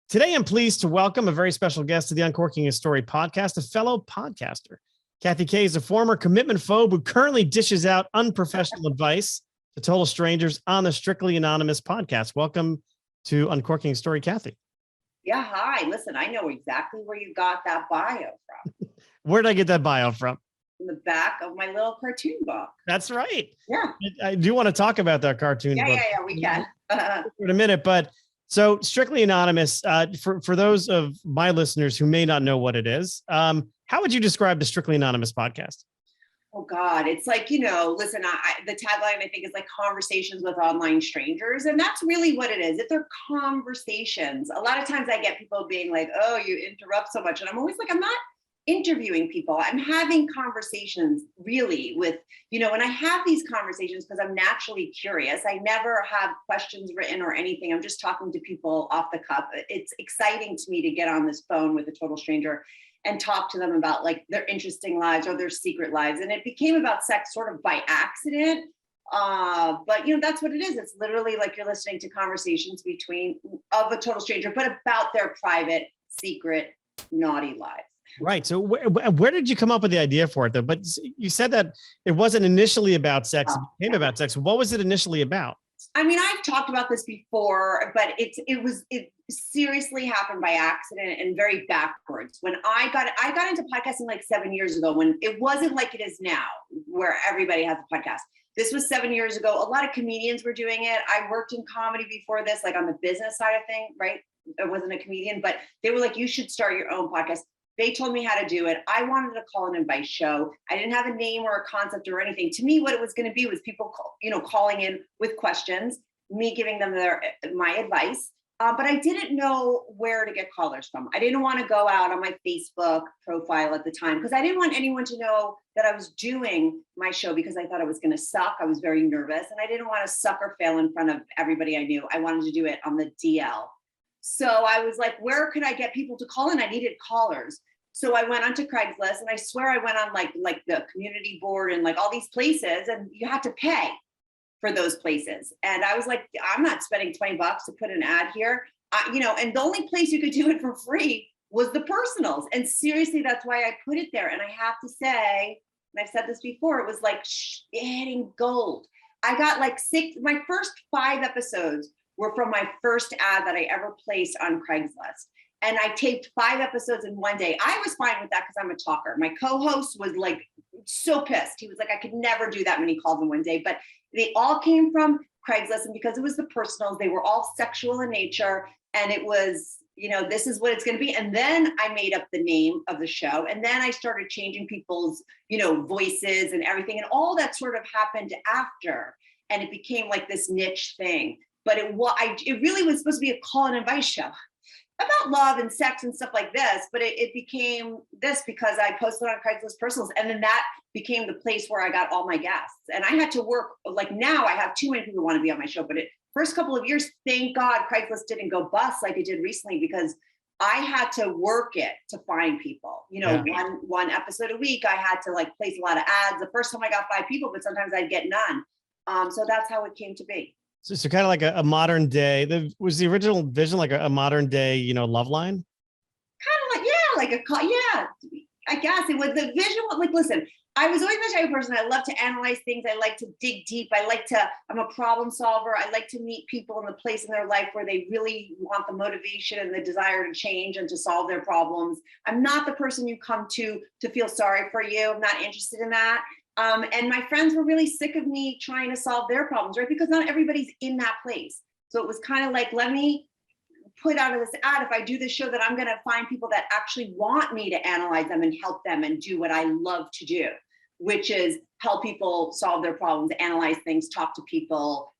Today, I'm pleased to welcome a very special guest to the Uncorking a Story podcast, a fellow podcaster. Kathy Kay is a former commitment phobe who currently dishes out unprofessional advice to total strangers on the Strictly Anonymous podcast. Welcome to Uncorking a Story, Kathy. Yeah, hi. Listen, I know exactly where you got that bio from. Where did I get that bio from? In the back of my little cartoon book. That's right. Yeah. I do want to talk about that cartoon book. Yeah, we can. In a minute, but so Strictly Anonymous, for those of my listeners who may not know what it is, how would you describe the Strictly Anonymous podcast? Oh God, it's like, listen, the tagline I think is like conversations with online strangers. And that's really what it is. If they're conversations, a lot of times I get people being like, oh, you interrupt so much. And I'm always like, I'm not interviewing people. I'm having conversations really with, and I have these conversations because I'm naturally curious. I never have questions written or anything. I'm just talking to people off the cuff. It's exciting to me to get on this phone with a total stranger and talk to them about like their interesting lives or their secret lives. And it became about sex sort of by accident. But that's what it is. It's literally like you're listening to conversations of a total stranger, but about their private, secret, naughty lives. Right. So where did you come up with the idea for it, though? But you said that it wasn't initially about sex. It became about sex. What was it initially about? I mean, I've talked about this before, but it seriously happened by accident and very backwards. When I got into podcasting like 7 years ago, when it wasn't like it is now, where everybody has a podcast. This was 7 years ago. A lot of comedians were doing it. I worked in comedy before this, like on the business side of things, right? I wasn't a comedian, but they were like, you should start your own podcast. They told me how to do it. I wanted to call an advice show. I didn't have a name or a concept or anything. To me, what it was going to be was people, calling in with questions, me giving them my advice. But I didn't know where to get callers from. I didn't want to go out on my Facebook profile at the time because I didn't want anyone to know that I was doing my show because I thought it was going to suck. I was very nervous and I didn't want to suck or fail in front of everybody I knew. I wanted to do it on the DL. So I was like, where could I get people to call in? I needed callers. So I went onto Craigslist and I swear I went on like the community board and like all these places and you had to pay for those places. And I was like, I'm not spending $20 to put an ad here. And the only place you could do it for free was the personals. And seriously, that's why I put it there. And I have to say, and I've said this before, it was like hitting gold. I got like my first 5 episodes were from my first ad that I ever placed on Craigslist. And I taped 5 episodes in one day. I was fine with that because I'm a talker. My co-host was like so pissed. He was like, I could never do that many calls in one day. But they all came from Craigslist. And because it was the personals, they were all sexual in nature. And it was, this is what it's going to be. And then I made up the name of the show. And then I started changing people's, voices and everything. And all that sort of happened after. And it became like this niche thing. But it really was supposed to be a call and advice show about love and sex and stuff like this, but it became this because I posted on Craigslist personals, and then that became the place where I got all my guests. And I had to work, like now I have too many people who want to be on my show, but first couple of years, thank God Craigslist didn't go bust like it did recently because I had to work it to find people. One episode a week, I had to like place a lot of ads. The first time I got 5 people, but sometimes I'd get none. So that's how it came to be. So kind of like a modern day. Was the original vision like a modern day, love line? Kind of like, I guess it was the vision. Like, listen, I was always the type of person. I love to analyze things. I like to dig deep. I'm a problem solver. I like to meet people in the place in their life where they really want the motivation and the desire to change and to solve their problems. I'm not the person you come to feel sorry for you. I'm not interested in that. And my friends were really sick of me trying to solve their problems, right? Because not everybody's in that place. So it was kind of like, let me put out of this ad, if I do this show, that I'm going to find people that actually want me to analyze them and help them and do what I love to do, which is help people solve their problems, analyze things, talk to people,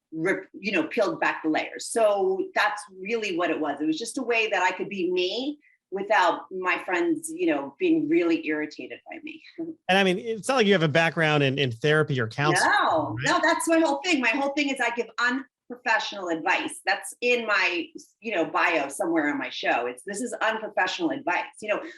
peel back the layers. So that's really what it was. It was just a way that I could be me without my friends, being really irritated by me. And I mean, it's not like you have a background in therapy or counseling. No, right? No, that's my whole thing. My whole thing is I give unprofessional advice. That's in my, bio somewhere on my show. This is unprofessional advice.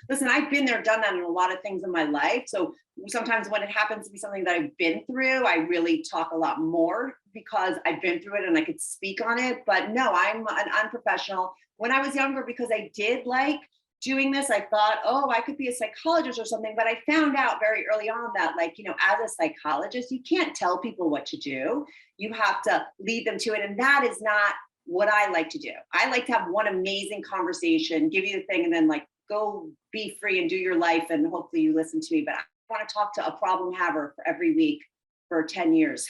Listen, I've been there, done that in a lot of things in my life. So sometimes when it happens to be something that I've been through, I really talk a lot more because I've been through it and I could speak on it, but no, I'm an unprofessional. When I was younger, because I did like doing this, I thought, oh, I could be a psychologist or something. But I found out very early on that, like, as a psychologist, you can't tell people what to do. You have to lead them to it. And that is not what I like to do. I like to have one amazing conversation, give you the thing, and then like go be free and do your life. And hopefully you listen to me. But I want to talk to a problem haver for every week for 10 years.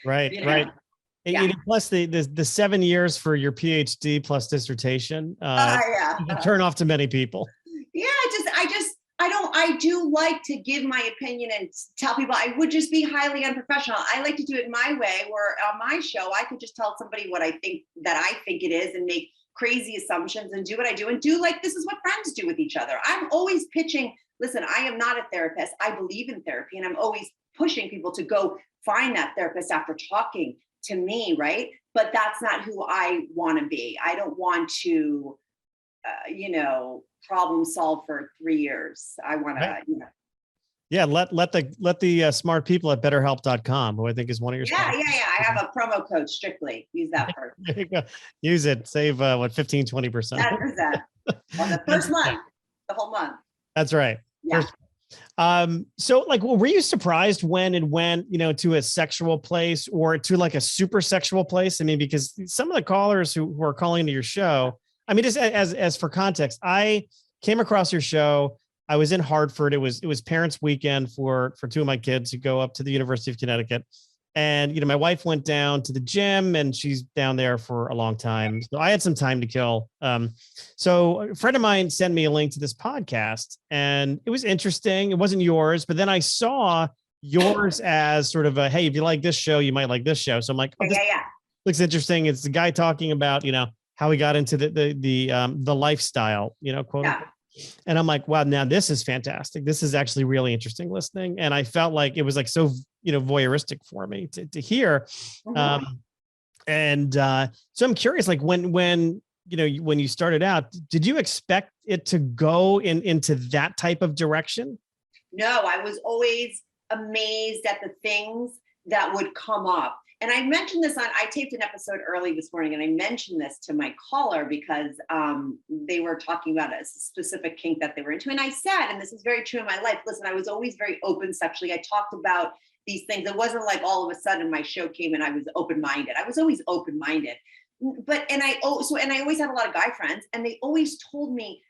Right, right. Yeah. Plus the 7 years for your PhD plus dissertation, Yeah. turn off to many people. Yeah, I do like to give my opinion and tell people. I would just be highly unprofessional. I like to do it my way, where on my show, I could just tell somebody what I think it is and make crazy assumptions and do what I do and do like this is what friends do with each other. I'm always pitching, listen, I am not a therapist. I believe in therapy, and I'm always pushing people to go find that therapist after talking to me, right? But that's not who I want to be. I don't want to, problem solve for 3 years. I want to, Yeah, let the smart people at betterhelp.com, who I think is one of your Yeah. I have a promo code, Strictly. Use that for There you go. Use it. Save 15, 20%. 10% on the first month, the whole month. That's right. Yeah. So like, were you surprised when it went, to a sexual place or to like a super sexual place? I mean, because some of the callers who are calling into your show, I mean, just as for context, I came across your show. I was in Hartford. It was parents' weekend for two of my kids who go up to the University of Connecticut. And, my wife went down to the gym and she's down there for a long time. So I had some time to kill. So a friend of mine sent me a link to this podcast and it was interesting. It wasn't yours, but then I saw yours as sort of a, hey, if you like this show, you might like this show. So I'm like, oh, this looks interesting. It's the guy talking about, how he got into the lifestyle, quote unquote. And I'm like, wow, now this is fantastic. This is actually really interesting listening. And I felt like it was like so, voyeuristic for me to hear. Mm-hmm. So I'm curious, like when you started out, did you expect it to go into that type of direction? No, I was always amazed at the things that would come up. And I mentioned this I taped an episode early this morning, and I mentioned this to my caller because they were talking about a specific kink that they were into. And I said, and this is very true in my life, listen, I was always very open sexually. I talked about these things. It wasn't like all of a sudden my show came and I was open-minded. I was always open-minded. And I always had a lot of guy friends, and they always told me,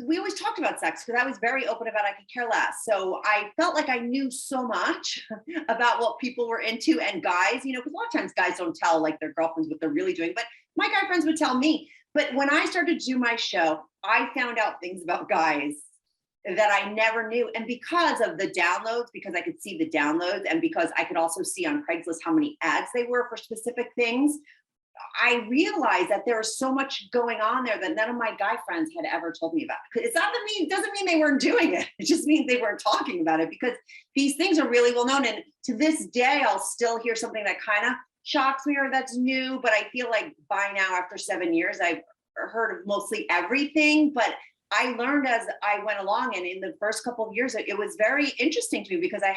we always talked about sex because I was very open about I could care less. So I felt like I knew so much about what people were into and guys, because a lot of times guys don't tell like their girlfriends what they're really doing, but my guy friends would tell me. But when I started to do my show, I found out things about guys that I never knew. And because of the downloads, because I could see the downloads and because I could also see on Craigslist how many ads they were for specific things, I realized that there was so much going on there that none of my guy friends had ever told me about. It doesn't mean they weren't doing it. It just means they weren't talking about it because these things are really well known. And to this day, I'll still hear something that kind of shocks me or that's new. But I feel like by now, after 7 years, I've heard of mostly everything. But I learned as I went along, and in the first couple of years, it was very interesting to me because I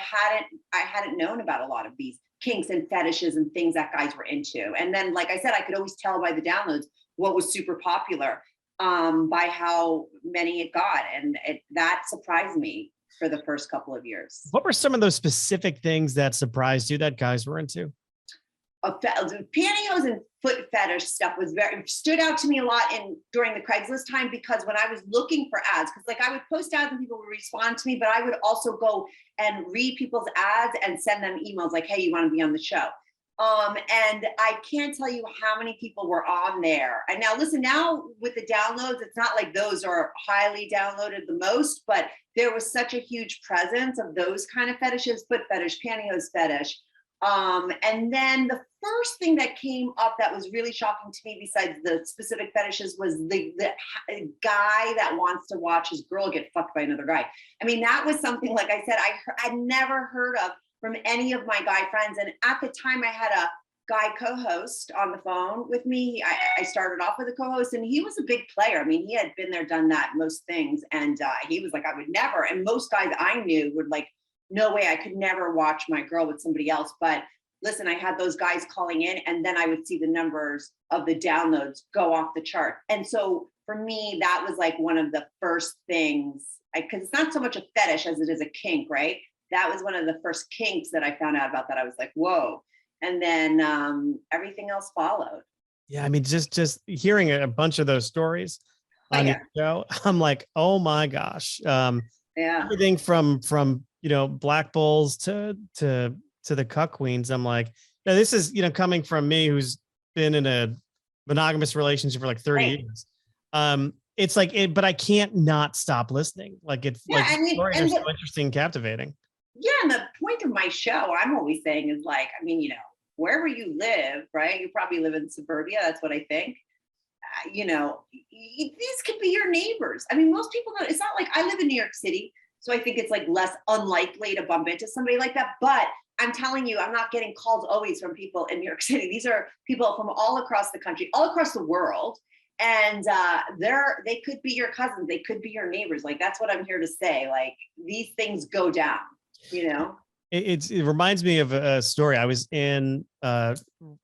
hadn't known about a lot of these kinks and fetishes and things that guys were into. And then, like I said, I could always tell by the downloads what was super popular by how many it got. And that surprised me for the first couple of years. What were some of those specific things that surprised you that guys were into? Pantyhose and foot fetish stuff stood out to me a lot during the Craigslist time, because when I was looking for ads, because like I would post ads and people would respond to me, but I would also go and read people's ads and send them emails like, hey, you want to be on the show? And I can't tell you how many people were on there. And now listen, now with the downloads, it's not like those are highly downloaded the most, but there was such a huge presence of those kind of fetishes, foot fetish, pantyhose fetish. And then the first thing that came up that was really shocking to me, besides the specific fetishes, was the guy that wants to watch his girl get fucked by another guy. I mean, that was something, like I said, I'd never heard of from any of my guy friends. And at the time I had a guy co-host on the phone with me. I started off with a co-host, and he was a big player. I mean, he had been there, done that, most things. And he was like, I would never. And most guys I knew were like, no way, I could never watch my girl with somebody else. But listen, I had those guys calling in, and then I would see the numbers of the downloads go off the chart. And so for me, that was like one of the first things, because it's not so much a fetish as it is a kink, right? That was one of the first kinks that I found out about, that I was like, whoa. And then everything else followed. Yeah, I mean, just hearing a bunch of those stories on your show, I'm like, oh my gosh. Everything from black bulls to the cuck queens. I'm like, now this is coming from me, who's been in a monogamous relationship for like 30 years. It's like it, but I can't not stop listening. Like it's like stories are so interesting, captivating. Yeah, and the point of my show, I'm always saying, is like, I mean, wherever you live, right? You probably live in suburbia. That's what I think. These could be your neighbors. I mean, most people don't. It's not like I live in New York City, so I think it's like less unlikely to bump into somebody like that. But I'm telling you, I'm not getting calls always from people in New York City. These are people from all across the country, all across the world. And they could be your cousins. They could be your neighbors. Like, that's what I'm here to say. Like, these things go down, It reminds me of a story. I was in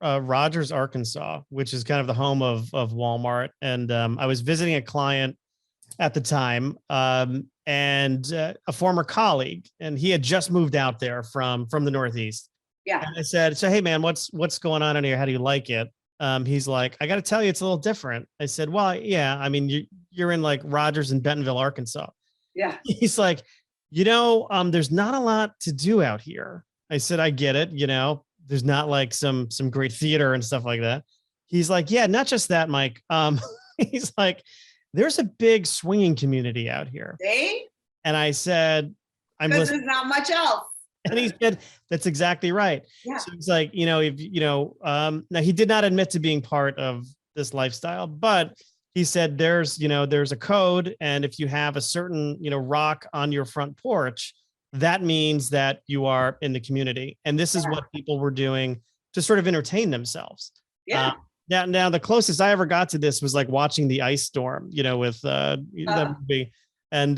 Rogers, Arkansas, which is kind of the home of Walmart. And I was visiting a client at the time, and a former colleague, and he had just moved out there from the Northeast. Yeah. And I said, so, hey man, what's going on in here? How do you like it? He's like, I got to tell you, it's a little different. I said, well, yeah, I mean, you're in like Rogers and Bentonville, Arkansas. Yeah. He's like, there's not a lot to do out here. I said, I get it. There's not like some great theater and stuff like that. He's like, yeah, not just that, Mike. He's like, there's a big swinging community out here. See? And I said, there's not much else. And he said, that's exactly right. Yeah. So it's like, now he did not admit to being part of this lifestyle, but he said there's a code. And if you have a certain, rock on your front porch, that means that you are in the community. And this is what people were doing to sort of entertain themselves. Yeah. Now the closest I ever got to this was like watching the ice storm, with that movie. And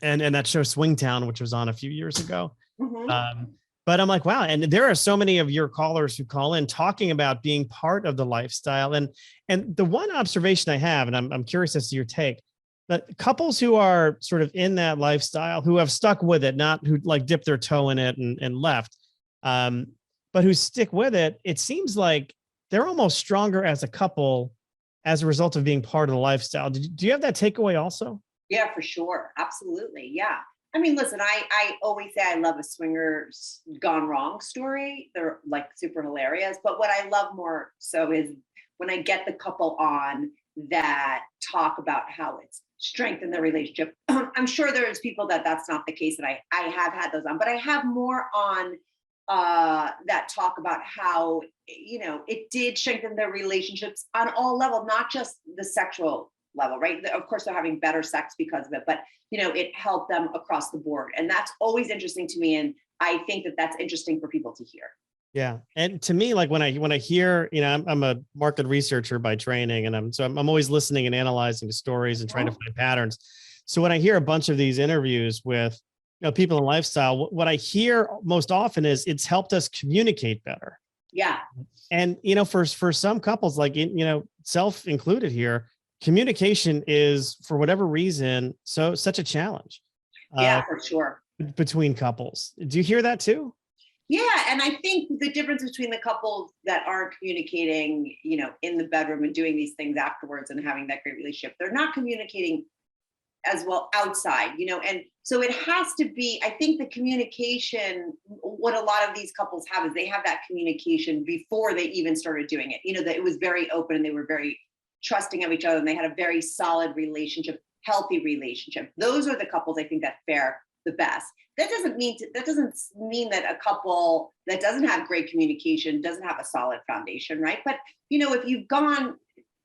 that show Swingtown, which was on a few years ago. Mm-hmm. But I'm like, wow. And there are so many of your callers who call in talking about being part of the lifestyle. And the one observation I have, and I'm curious as to your take, that couples who are sort of in that lifestyle, who have stuck with it, not who like dip their toe in it and left, but who stick with it, it seems like they're almost stronger as a couple as a result of being part of the lifestyle. Do you have that takeaway also? Yeah, for sure. Absolutely. Yeah. I mean, listen, I always say I love a swingers gone wrong story. They're like super hilarious. But what I love more so is when I get the couple on that talk about how it's strengthened their relationship. I'm sure there's people that's not the case, and I have had those on, but I have more on that talk about how, it did strengthen their relationships on all levels, not just the sexual level, right? Of course, they're having better sex because of it, but it helped them across the board. And that's always interesting to me. And I think that that's interesting for people to hear. Yeah. And to me, like when I hear, I'm a market researcher by training, and I'm always listening and analyzing the stories and trying to find patterns. So when I hear a bunch of these interviews with, people in lifestyle, what I hear most often is it's helped us communicate better. Yeah. And, for some couples, like, self included here, communication is, for whatever reason, such a challenge. Yeah, for sure. Between couples. Do you hear that too? Yeah. And I think the difference between the couples that aren't communicating, in the bedroom and doing these things afterwards and having that great relationship, they're not communicating as well outside, and so it has to be, I think the communication, what a lot of these couples have is they have that communication before they even started doing it, that it was very open and they were very trusting of each other, and they had a very solid relationship, healthy relationship. Those are the couples I think that fare the best. That doesn't mean that a couple that doesn't have great communication doesn't have a solid foundation, right? But if you've gone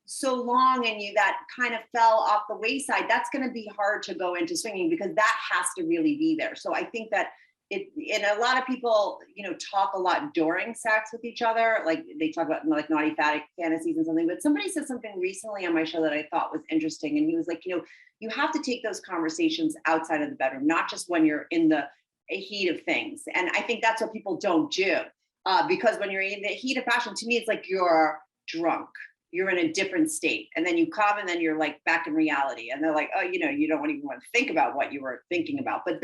so long and that kind of fell off the wayside, that's going to be hard to go into swinging, because that has to really be there. So I think that and a lot of people, talk a lot during sex with each other. Like they talk about like naughty fantasies and something, but somebody said something recently on my show that I thought was interesting. And he was like, you have to take those conversations outside of the bedroom, not just when you're in the heat of things. And I think that's what people don't do. Because when you're in the heat of passion, to me, it's like you're drunk. You're in a different state. And then you come and then you're like back in reality. And they're like, oh, you know, you don't even want to think about what you were thinking about. But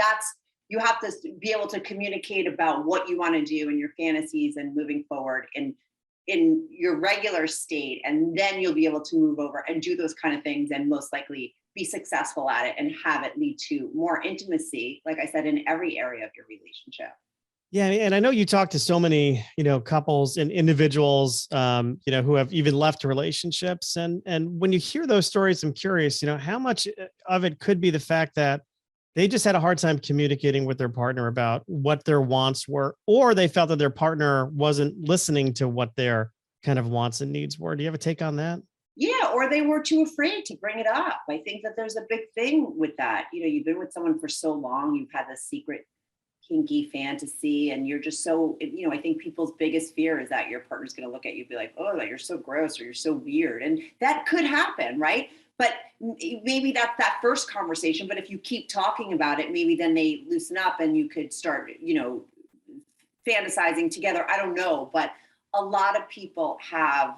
you have to be able to communicate about what you want to do and your fantasies and moving forward in your regular state. And then you'll be able to move over and do those kind of things and most likely be successful at it and have it lead to more intimacy, like I said, in every area of your relationship. Yeah, and I know you talk to so many, couples and individuals, who have even left relationships, and when you hear those stories, I'm curious, how much of it could be the fact that they just had a hard time communicating with their partner about what their wants were, or they felt that their partner wasn't listening to what their kind of wants and needs were. Do you have a take on that? Yeah, or they were too afraid to bring it up. I think that there's a big thing with that. You've been with someone for so long, you've had this secret kinky fantasy, and you're just so, I think people's biggest fear is that your partner's going to look at you and be like, oh, that you're so gross or you're so weird. And that could happen, right? But maybe that's that first conversation. But if you keep talking about it, maybe then they loosen up and you could start, fantasizing together. I don't know. But a lot of people have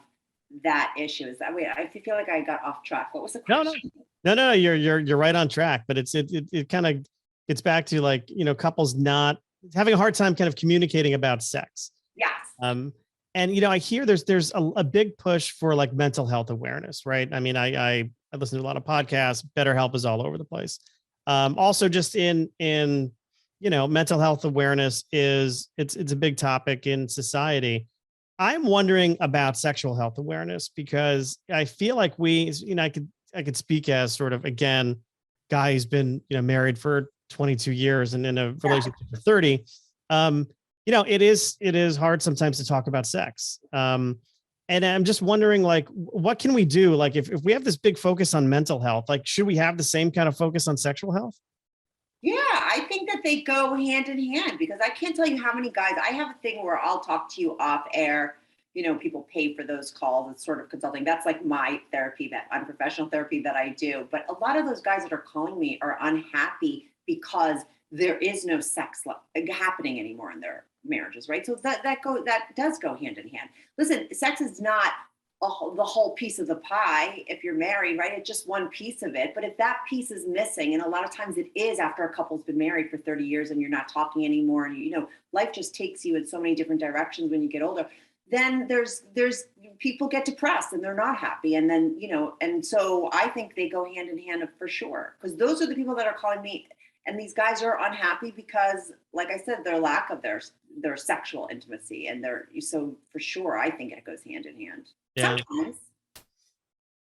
that issue. Wait, I feel like I got off track. What was the question? No, you're right on track. But it kind of gets back to like, couples not having a hard time kind of communicating about sex. Yes. And I hear there's a big push for like mental health awareness, right? I mean, I listen to a lot of podcasts. BetterHelp is all over the place. Also, just in mental health awareness it's a big topic in society. I'm wondering about sexual health awareness because I feel like I could speak as sort of, again, guy who's been married for 22 years and in a relationship for 30. It is hard sometimes to talk about sex. And I'm just wondering, like, what can we do? Like, if we have this big focus on mental health, like, should we have the same kind of focus on sexual health? Yeah, I think that they go hand in hand because I can't tell you how many guys. I have a thing where I'll talk to you off air. People pay for those calls. It's sort of consulting. That's like my therapy, that unprofessional therapy that I do. But a lot of those guys that are calling me are unhappy because there is no sex happening anymore in their marriages, right? So that does go hand in hand. Listen, sex is not the whole piece of the pie if you're married, right? It's just one piece of it. But if that piece is missing, and a lot of times it is after a couple's been married for 30 years and you're not talking anymore, and life just takes you in so many different directions when you get older, then there's people get depressed and they're not happy. And then, and so I think they go hand in hand for sure. Because those are the people that are calling me. And these guys are unhappy because, like I said, their lack of their sexual intimacy, and so for sure, I think it goes hand in hand. Yeah. Sometimes.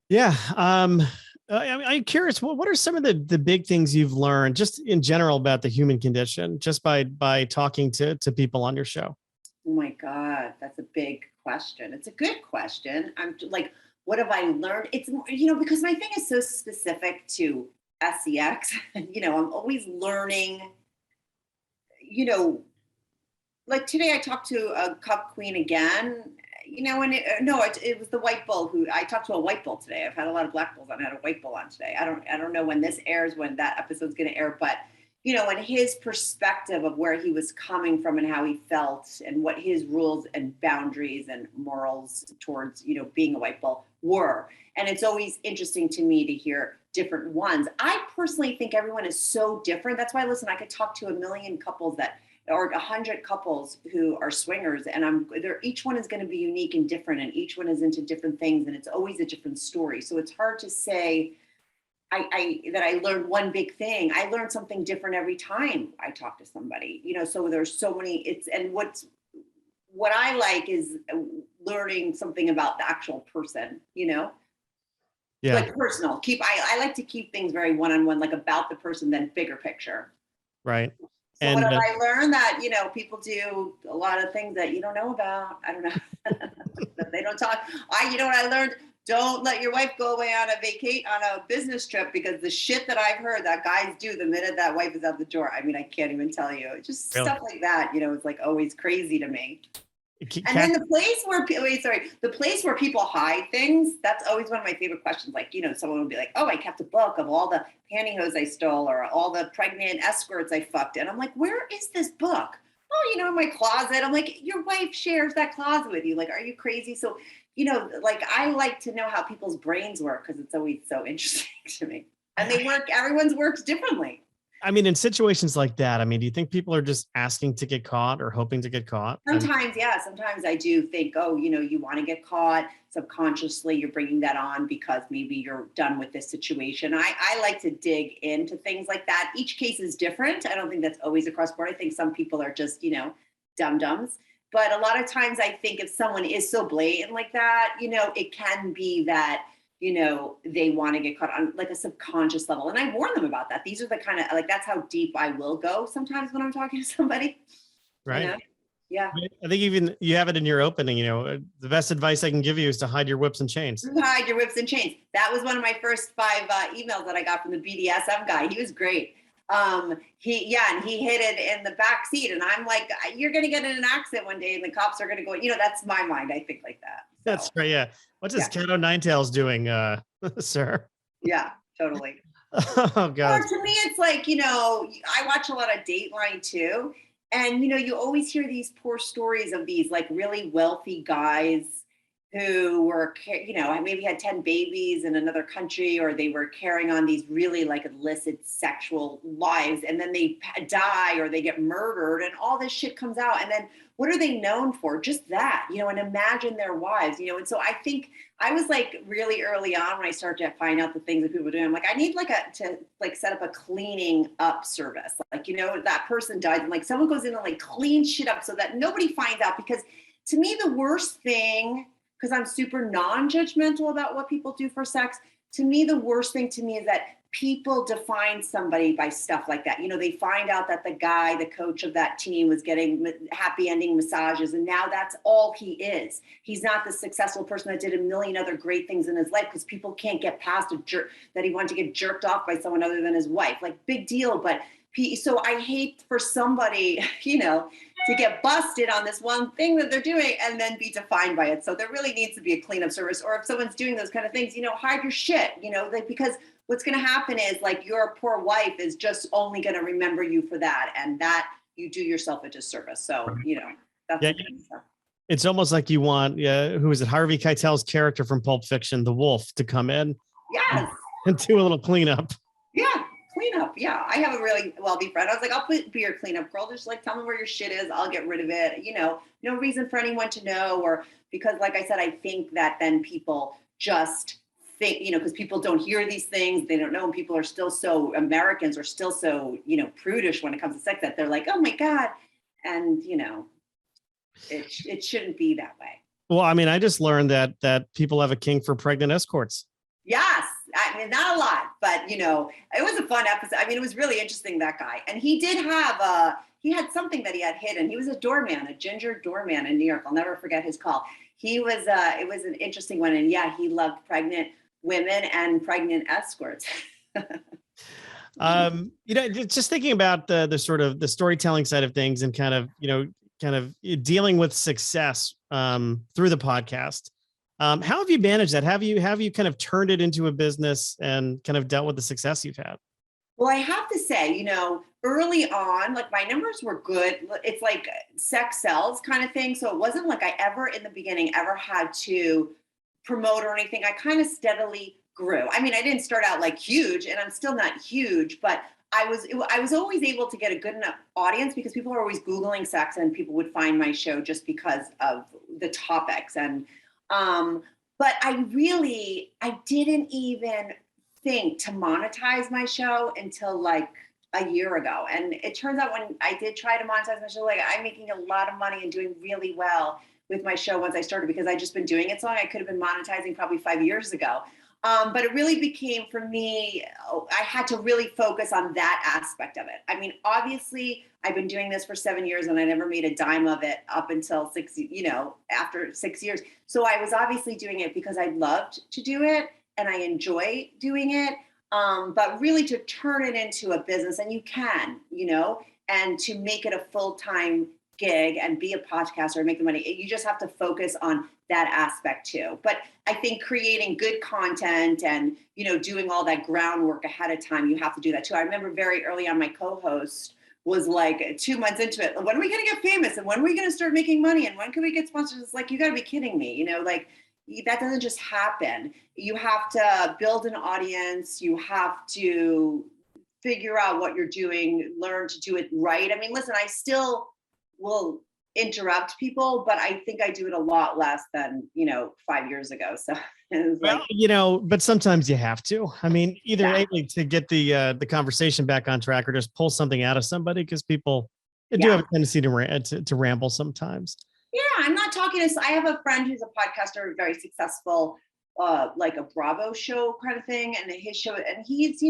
Yeah. I'm curious. What are some of the big things you've learned, just in general, about the human condition, just by talking to people on your show? Oh my God, that's a big question. It's a good question. I'm like, what have I learned? It's because my thing is so specific to SEX. I'm always learning. Like today I talked to a cup queen again. It was the white bull who I talked to a white bull today. I've had a lot of black bulls on. I had a white bull on today. I don't know when this airs, when that episode's going to air, but and his perspective of where he was coming from and how he felt and what his rules and boundaries and morals towards, being a white bull were. And it's always interesting to me to hear different ones. I personally think everyone is so different. That's why, listen, I could talk to 1 million couples or 100 couples who are swingers, and each one is going to be unique and different, and each one is into different things, and it's always a different story. So it's hard to say that I learned one big thing. I learned something different every time I talk to somebody, so there's so many, what I like is learning something about the actual person, Yeah. Like personal. I like to keep things very one-on-one, like about the person, then bigger picture. Right. So what have I learned? That, people do a lot of things that you don't know about. I don't know. That they don't talk. What I learned? Don't let your wife go away on a business trip, because the shit that I've heard that guys do the minute that wife is out the door. I mean, I can't even tell you. It's just really? Stuff like that, it's like always crazy to me. And then the place where people hide things, that's always one of my favorite questions. Like, someone will be like, oh, I kept a book of all the pantyhose I stole or all the pregnant escorts I fucked. And I'm like, where is this book? oh, in my closet. I'm like, your wife shares that closet with you. Like, are you crazy? So, like I like to know how people's brains work because it's always so interesting to me. And everyone's works differently. I mean, in situations like that, I mean, do you think people are just asking to get caught or hoping to get caught? Sometimes, yeah. Sometimes I do think, oh, you want to get caught. Subconsciously, you're bringing that on because maybe you're done with this situation. I like to dig into things like that. Each case is different. I don't think that's always across board. I think some people are just, dum-dums. But a lot of times I think if someone is so blatant like that, it can be that, they want to get caught on like a subconscious level. And I warn them about that. These are the kind of like, that's how deep I will go sometimes when I'm talking to somebody. Right. Yeah. I think even you have it in your opening, the best advice I can give you is to hide your whips and chains. Hide your whips and chains. That was one of my first 5 emails that I got from the BDSM guy. He was great. And he hid it in the back seat. And I'm like, you're going to get in an accident one day and the cops are going to go, that's my mind. I think like that. So, that's right. Yeah. What's this cat o' nine tails doing, sir? Yeah, totally. Oh God. Or to me, it's like, I watch a lot of Dateline too. And, you always hear these poor stories of these like really wealthy guys who were, maybe had 10 babies in another country, or they were carrying on these really like illicit sexual lives. And then they die or they get murdered and all this shit comes out. And then what are they known for? Just that, and imagine their wives, and so I think I was like really early on when I started to find out the things that people were doing. I'm like, I need to set up a cleaning up service. Like, that person dies and like someone goes in and like cleans shit up so that nobody finds out. Because to me, the worst thing, because I'm super non-judgmental about what people do for sex, to me, the worst thing to me is that people define somebody by stuff like that. They find out that the coach of that team was getting happy ending massages, and now that's all he is. He's not the successful person that did a million other great things in his life, because people can't get past that he wanted to get jerked off by someone other than his wife. Like, big deal. But so I hate for somebody, to get busted on this one thing that they're doing and then be defined by it. So there really needs to be a cleanup service. Or if someone's doing those kind of things, hide your shit, because what's going to happen is like your poor wife is just only going to remember you for that, and that you do yourself a disservice. So, that's the kind of stuff. It's almost like you want, who is it? Harvey Keitel's character from Pulp Fiction, the wolf, to come in. Yes. And do a little cleanup. Yeah. Cleanup. Yeah. I have a really wealthy friend. I was like, I'll be your cleanup girl. Just like, tell me where your shit is. I'll get rid of it. No reason for anyone to know, or because like I said, I think that then people just think, because people don't hear these things. They don't know. And people are still Americans are still so, prudish when it comes to sex, that they're like, oh my God. And, it shouldn't be that way. Well, I mean, I just learned that people have a king for pregnant escorts. Yes. I mean, not a lot, but it was a fun episode. I mean, it was really interesting, that guy. And he did have he had something that he had hidden. He was a doorman, a ginger doorman in New York. I'll never forget his call. He was it was an interesting one. And yeah, he loved pregnant women and pregnant escorts. Just thinking about the sort of the storytelling side of things and kind of dealing with success through the podcast. How have you managed that? Have you kind of turned it into a business and kind of dealt with the success you've had? Well, I have to say, early on, like my numbers were good. It's like sex sells kind of thing. So it wasn't like I ever in the beginning ever had to promote or anything. I kind of steadily grew. I mean, I didn't start out like huge, and I'm still not huge, but I was always able to get a good enough audience because people are always Googling sex and people would find my show just because of the topics. And but I didn't even think to monetize my show until like a year ago. And it turns out when I did try to monetize my show, like I'm making a lot of money and doing really well with my show once I started, because I just been doing it so long. I could have been monetizing probably 5 years ago. But it really became, for me, I had to really focus on that aspect of it. I mean, obviously, I've been doing this for 7 years and I never made a dime of it up until after 6 years. So I was obviously doing it because I loved to do it and I enjoy doing it. But really to turn it into a business, and you can, and to make it a full-time gig and be a podcaster and make the money, you just have to focus on that aspect too. But I think creating good content and, doing all that groundwork ahead of time, you have to do that too. I remember very early on, my co-host was like 2 months into it. When are we going to get famous? And when are we going to start making money? And when can we get sponsors? It's like, you got to be kidding me. You know, like that doesn't just happen. You have to build an audience. You have to figure out what you're doing, learn to do it right. I mean, listen, I still will interrupt people, but I think I do it a lot less than, 5 years ago. So well, but sometimes you have to. I mean, either able to get the conversation back on track or just pull something out of somebody, because people do have a tendency to ramble sometimes. Yeah, I'm not talking to. I have a friend who's a podcaster, very successful, like a Bravo show kind of thing, and his show, and he's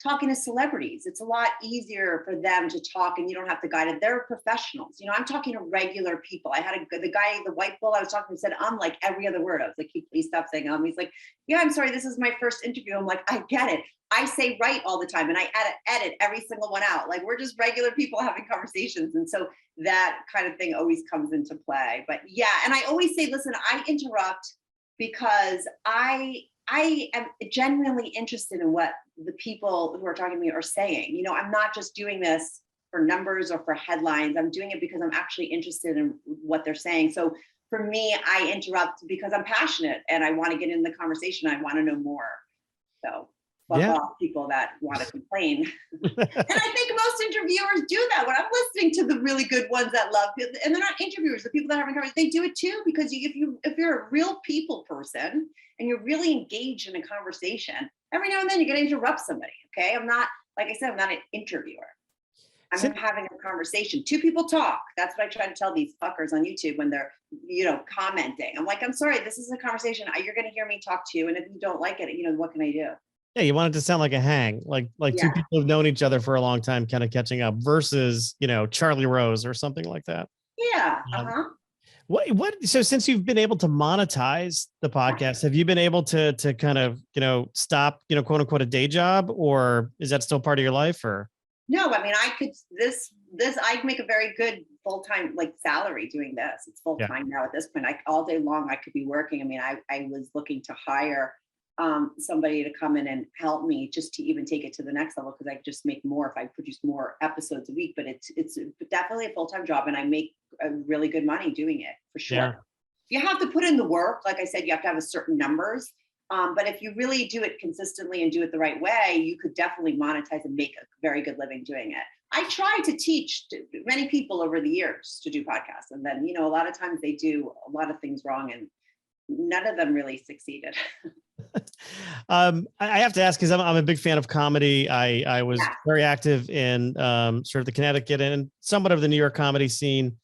talking to celebrities. It's a lot easier for them to talk, and you don't have to guide it. They're professionals. I'm talking to regular people. I had the guy, the white bull I was talking to, said like every other word. I was like, "Can you please stop saying He's like, "Yeah, I'm sorry. This is my first interview." I'm like, "I get it. I say right all the time, and I edit every single one out. Like, we're just regular people having conversations." And so that kind of thing always comes into play. But yeah, and I always say, listen, I interrupt because I am genuinely interested in what the people who are talking to me are saying. I'm not just doing this for numbers or for headlines. I'm doing it because I'm actually interested in what they're saying. So for me, I interrupt because I'm passionate and I want to get in the conversation. I want to know more. So fuck off people that want to complain. And I think most interviewers do that. When I'm listening to the really good ones that love it, and they're not interviewers, the people that are having conversations, they do it too, because if you're a real people person and you're really engaged in a conversation, every now and then you're going to interrupt somebody. Okay, I'm not, like I said, I'm not an interviewer. I'm having a conversation. Two people talk. That's what I try to tell these fuckers on YouTube when they're, commenting. I'm like, I'm sorry, this is a conversation. You're going to hear me talk to you, and if you don't like it, what can I do? Yeah, you want it to sound like a hang, like two people who've known each other for a long time, kind of catching up, versus Charlie Rose or something like that. Yeah. So since you've been able to monetize the podcast, have you been able to kind of stop quote unquote a day job, or is that still part of your life? Or no, I mean, I could I'd make a very good full-time salary doing this. It's full-time now at this point. All day long I could be working. I mean, I was looking to hire somebody to come in and help me just to even take it to the next level, because I just make more if I produce more episodes a week. But it's definitely a full-time job, and I make really good money doing it, for sure. Yeah. You have to put in the work. Like I said, you have to have a certain numbers. But if you really do it consistently and do it the right way, you could definitely monetize and make a very good living doing it. I try to teach many people over the years to do podcasts. And then, a lot of times they do a lot of things wrong, and none of them really succeeded. I have to ask, because I'm a big fan of comedy. I was very active in sort of the Connecticut and somewhat of the New York comedy scene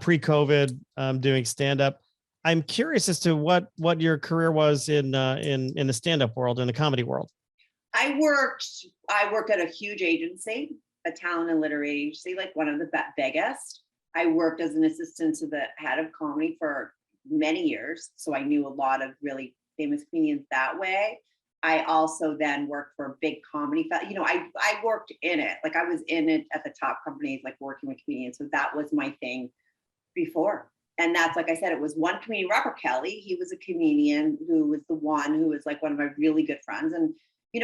pre-COVID, doing stand-up. I'm curious as to what your career was in the stand-up world, in the comedy world. I worked at a huge agency, a talent and literary agency, like one of the biggest. I worked as an assistant to the head of comedy for many years, so I knew a lot of really famous comedians that way. I also then worked for a big comedy. I worked in it. Like, I was in it at the top companies, like working with comedians. So that was my thing before. And that's, like I said, it was one comedian, Robert Kelly. He was a comedian who was like one of my really good friends. And,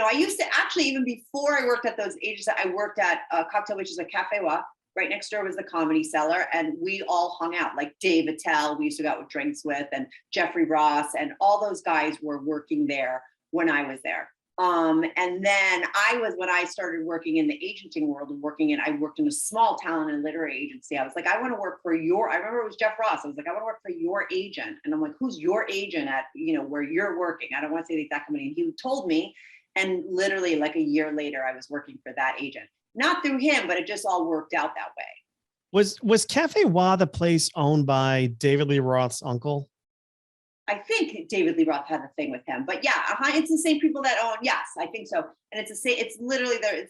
I used to actually, even before I worked at those agencies, I worked at Cocktail, which is a Cafe Wa. Right next door was the Comedy Cellar, and we all hung out. Like Dave Attell, we used to go out with drinks with, and Jeffrey Ross, and all those guys were working there when I was there. And then when I started working in the agenting world and I worked in a small talent and literary agency. I was like, I want to work for I remember it was Jeff Ross. I was like, I want to work for your agent. And I'm like, who's your agent at, where you're working? I don't want to say the exact company. And he told me, and literally like a year later, I was working for that agent. Not through him, but it just all worked out that way. Was Cafe Wa the place owned by David Lee Roth's uncle? I think David Lee Roth had a thing with him, but yeah, it's the same people that own. Yes, I think so. And it's the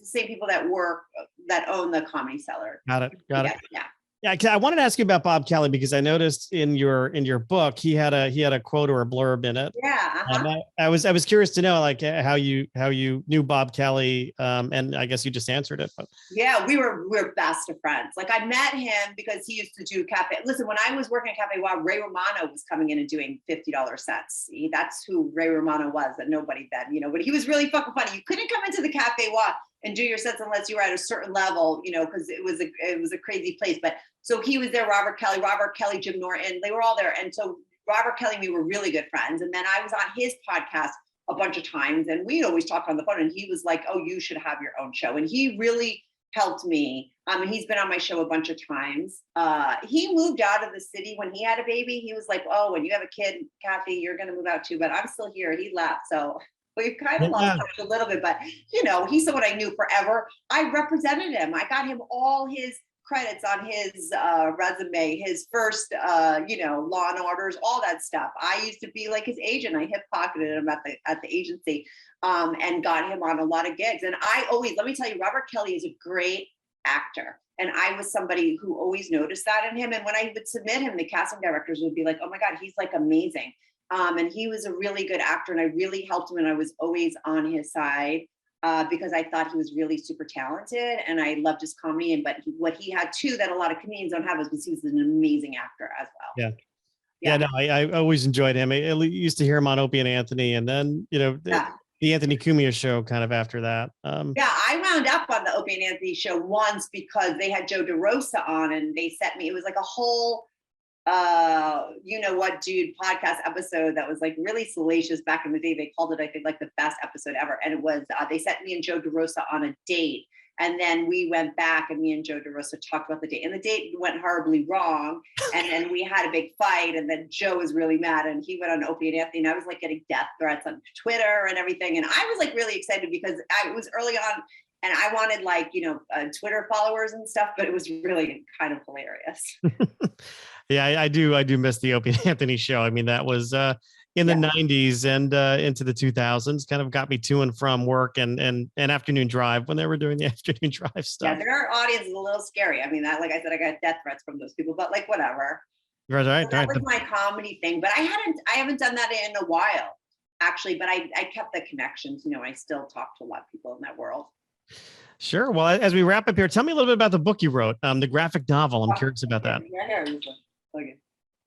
same people that own the Comedy Cellar. Got it. Yeah. Yeah, I wanted to ask you about Bob Kelly, because I noticed in your book he had a quote or a blurb in it. Yeah. I was curious to know how you knew Bob Kelly, and I guess you just answered it. But yeah, we're best of friends. Like, I met him because he used to do Cafe. Listen, when I was working at Cafe Wa, Ray Romano was coming in and doing $50 sets. That's who Ray Romano was, that nobody then, but he was really fucking funny. You couldn't come into the Cafe Wa and do your sets unless you were at a certain level, you know, because it was a crazy place. But so he was there, Robert Kelly, Jim Norton, they were all there. And so Robert Kelly and me were really good friends. And then I was on his podcast a bunch of times, and we'd always talk on the phone, and he was like, oh, you should have your own show. And he really helped me. And he's been on my show a bunch of times. He moved out of the city when he had a baby. He was like, oh, when you have a kid, Kathy, you're going to move out too, but I'm still here. He left. So we've kind of lost touch a little bit, but you know, he's someone I knew forever. I represented him. I got him all his credits on his resume, his first, you know, Law and Orders, all that stuff. I used to be like his agent. I hip pocketed him at the agency, and got him on a lot of gigs. And I always, let me tell you, Robert Kelly is a great actor. And I was somebody who always noticed that in him. And when I would submit him, the casting directors would be like, oh my God, he's like amazing. And he was a really good actor, and I really helped him, and I was always on his side. Because I thought he was really super talented, and I loved his comedy. But what he had too that a lot of comedians don't have is because he was an amazing actor as well. Yeah. No, I always enjoyed him. I used to hear him on Opie and Anthony, and then, you know, the Anthony Cumia show kind of after that. I wound up on the Opie and Anthony show once because they had Joe Derosa on, and they sent me, it was like a whole you know what, dude podcast episode that was like really salacious back in the day. They called it, I think, like the best episode ever. And it was, they sent me and Joe Derosa on a date. And then we went back, and me and Joe Derosa talked about the date, and the date went horribly wrong. And then we had a big fight, and then Joe was really mad, and he went on Opie and Anthony, and I was like getting death threats on Twitter and everything. And I was like really excited because it was early on, and I wanted, like, you know, Twitter followers and stuff, but it was really kind of hilarious. Yeah, I do miss the Opie and Anthony show. I mean, that was in the 90s and into the 2000s, kind of got me to and from work and afternoon drive when they were doing the afternoon drive stuff. Yeah, their audience is a little scary. I mean, that, like I said, I got death threats from those people, but like, whatever. Right. So that was my comedy thing, but I haven't done that in a while, actually, but I kept the connections. You know, I still talk to a lot of people in that world. Sure. Well, as we wrap up here, tell me a little bit about the book you wrote, the graphic novel. I'm curious about that.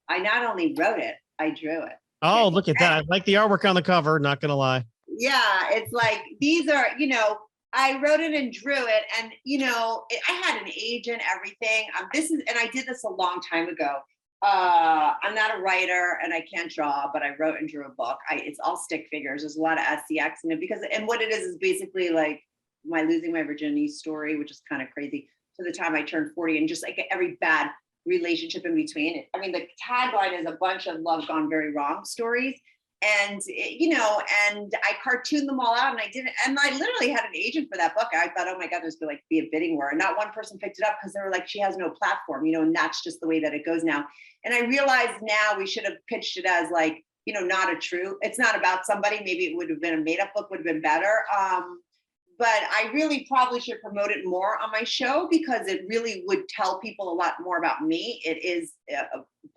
I not only wrote it, I drew it. Oh, look at that. I like the artwork on the cover, not going to lie. Yeah, it's like, these are, you know, I wrote it and drew it, and, you know, I had an agent, everything. And I did this a long time ago. I'm not a writer and I can't draw, but I wrote and drew a book. It's all stick figures. There's a lot of SCX in it and what it is basically like my losing my virginity story, which is kind of crazy, to the time I turned 40, and just like every bad relationship in between. I mean, the tagline is a bunch of love gone very wrong stories. And, you know, and I cartooned them all out, and I did it. And I literally had an agent for that book. I thought, oh my God, there's going to be a bidding war. And not one person picked it up because they were like, she has no platform, you know, and that's just the way that it goes now. And I realized now we should have pitched it as like, you know, it's not about somebody. Maybe it would have been a made up book, would have been better. But I really probably should promote it more on my show because it really would tell people a lot more about me. It is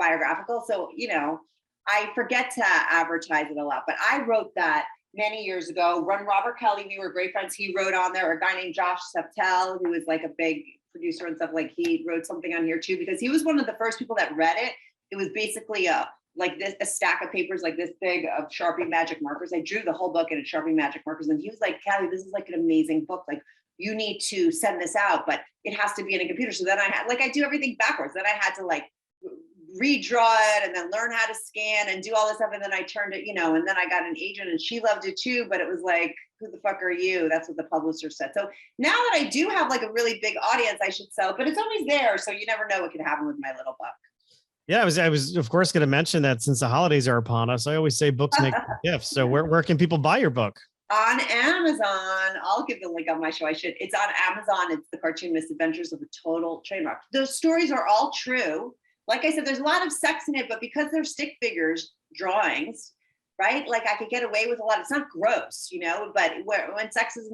biographical. So, you know, I forget to advertise it a lot, but I wrote that many years ago. Robert Kelly, we were great friends. He wrote on there. A guy named Josh Septel, who was like a big producer and stuff, like he wrote something on here too, because he was one of the first people that read it. It was basically a stack of papers like this big of Sharpie magic markers. I drew the whole book in Sharpie magic markers, and he was like, Kathy, this is like an amazing book. Like, you need to send this out, but it has to be in a computer. So then I do everything backwards. Then I had to like redraw it and then learn how to scan and do all this stuff. And then I turned it, you know, and then I got an agent and she loved it too, but it was like, who the fuck are you? That's what the publisher said. So now that I do have like a really big audience, I should sell it, but it's always there. So you never know what could happen with my little book. Yeah, I was of course going to mention that since the holidays are upon us, I always say books make gifts. So where can people buy your book? On Amazon. I'll give the link on my show. It's on Amazon. It's The Cartoon Misadventures of a Total Train Wreck. Those stories are all true. Like I said, there's a lot of sex in it, but because they're stick figures, drawings, right? Like I could get away with a lot. It's not gross, you know, but when sex is,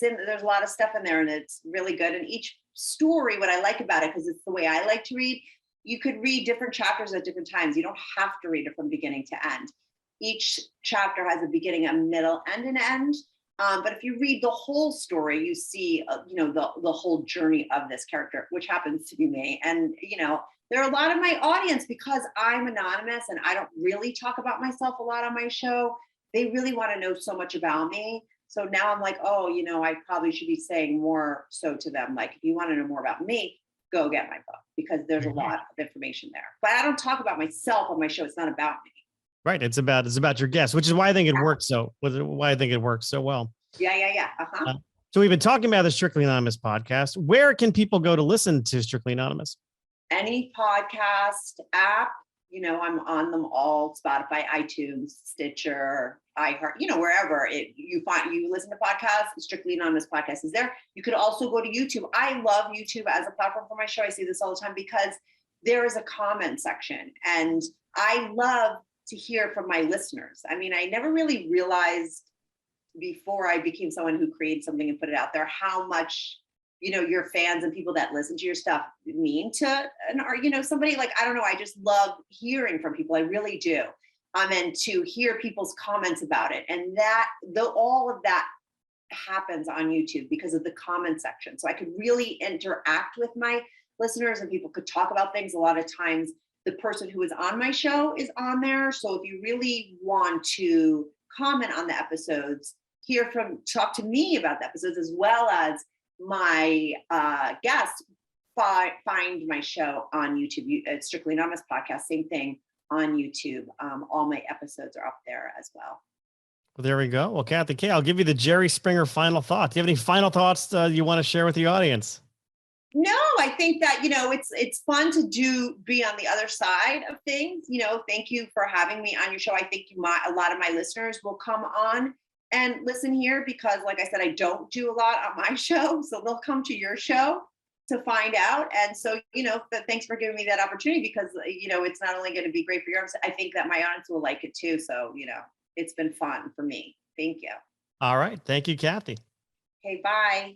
there's a lot of stuff in there, and it's really good. And each story, what I like about it, because it's the way I like to read, you could read different chapters at different times. You don't have to read it from beginning to end. Each chapter has a beginning, a middle, and an end. But if you read the whole story, you see, you know, the whole journey of this character, which happens to be me. And, you know, there are a lot of my audience, because I'm anonymous and I don't really talk about myself a lot on my show. They really want to know so much about me. So now I'm like, oh, I probably should be saying more so to them. Like, if you want to know more about me, go get my book, because there's a lot of information there. But I don't talk about myself on my show. It's not about me. Right. It's about your guests, which is why I think it works why I think it works so well. Yeah. Uh-huh. So we've been talking about the Strictly Anonymous podcast. Where can people go to listen to Strictly Anonymous? Any podcast app, I'm on them all: Spotify, iTunes, Stitcher, iHeart, wherever you listen to podcasts. Strictly Anonymous podcast is there. You could also go to YouTube. I love YouTube as a platform for my show. I see this all the time because there is a comment section, and I love to hear from my listeners. I mean, I never really realized before I became someone who created something and put it out there how much your fans and people that listen to your stuff mean to somebody. Like, I don't know, I just love hearing from people. I really do. And to hear people's comments about it, and all of that happens on YouTube because of the comment section. So I could really interact with my listeners, and people could talk about things. A lot of times the person who is on my show is on there. So if you really want to comment on the episodes, talk to me about the episodes, as well as my guests, find my show on YouTube. It's Strictly Anonymous podcast, same thing on YouTube. All my episodes are up there as well. Well, there we go. Well, Kathy Kay, I'll give you the Jerry Springer final thought. Do you have any final thoughts you want to share with the audience? No, I think that, it's fun to be on the other side of things. Thank you for having me on your show. I think a lot of my listeners will come on and listen here because, like I said, I don't do a lot on my show. So they'll come to your show to find out. And so, thanks for giving me that opportunity, because, it's not only going to be great for your audience, I think that my audience will like it too. So, it's been fun for me. Thank you. All right. Thank you, Kathy. Okay, bye.